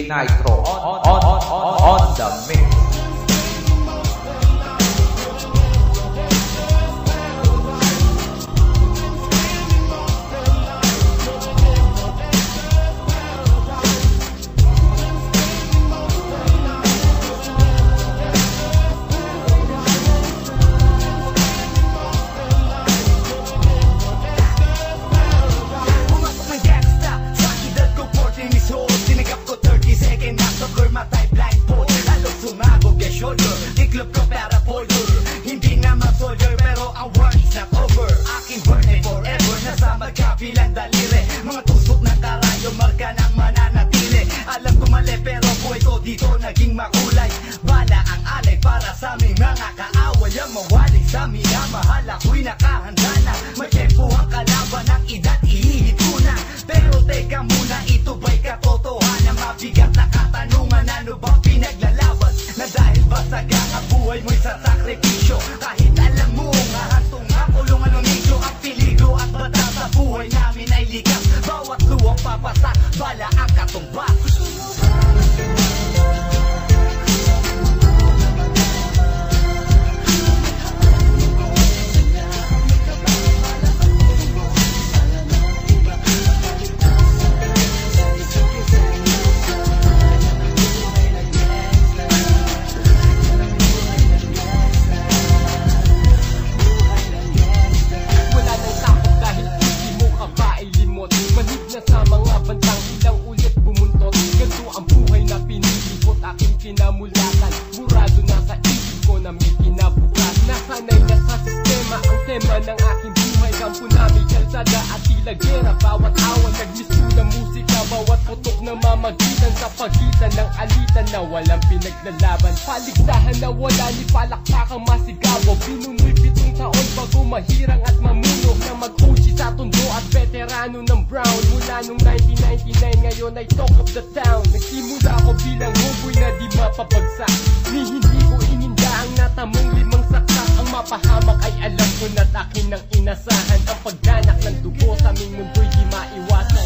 DJ Nitro on the mix. Iklop ko para folder, hindi nga ma-soldier pero ang war is not over. Aking burn ay forever, nasa magkabilang daliri. Mga tusok ng karayo, marka ng mananatili. Alam ko mali pero buhay ko dito naging makulay. Bala ang alay para sa aming mga kaaway. Ang mawali sa minamahal, ako'y nakahanda na. May tempo ang kalaban ng edad, ihihit ko na. Pero teka muna, ito ba'y katotohanan? Mabigat na katanungan, ano bang pinaglalaban? Na dahil basagang ang buhay mo'y sa sakripisyo. Kahit alam mo, ngahantong nga kulungan ng nisyo. Ang peligro at batas sa buhay namin ay likas. Bawat luwang papasak, bala ang katumbas. Kinamulatan, murado na sa isip ko na may kinabukas. Nasanay na sa sistema ang tema ng aking buhay. Kampo namin, kalsada at tila gera. Bawat awan, nagmisto na musika. Bawat putok na mamagitan sa pagitan ng alitan na walang pinaglalaban. Paligsahan na wala ni palakpakang masigaw. Pinunoy 7 taon bago mahirang at mamuno na mag-uji sa tondo at veterano ng Brown. Mula nung 1999 ngayon ay talk of the town. Nagsimula ako bilang homeboy na di mapapagsak. Ni hindi ko ininda ang natamong 5 saksak. Ang mapahamak ay alam ko na't akin ang inasahan. Ang pagdanak ng dugo sa aming mundo'y di maiwasan.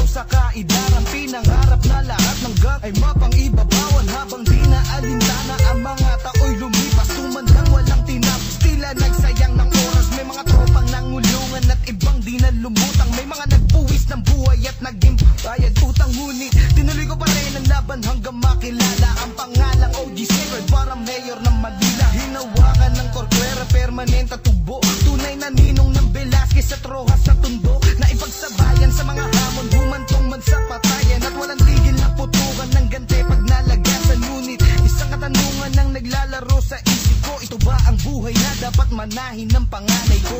Sa kaidarang pinangarap na lahat ng gang ay mapang-ibabawan. Habang di na alintana ang mga tao'y lumipas, tumandang walang tinapos, tila nagsayang ng oras. May mga tropang nangulungan at ibang di na lumutang. May mga nagbuwis ng buhay at naging bayad utang. Ngunit tinuloy ko pa rin ang laban hanggang makilala ang pangalang OG Sacred para mayor ng Manila. Hinawakan ng Corcuera, permanent at tubo. Tunay na ninong ng Velasquez at Rojas sa tundo. Na ipagsabayan sa mga hamon, humantong man sa patayan. At walang tigil na putukan ng gante pag nalagasan. Ngunit isang katanungan ang naglalaro sa isip ko. Ito ba ang buhay na dapat manahin ng panganay ko?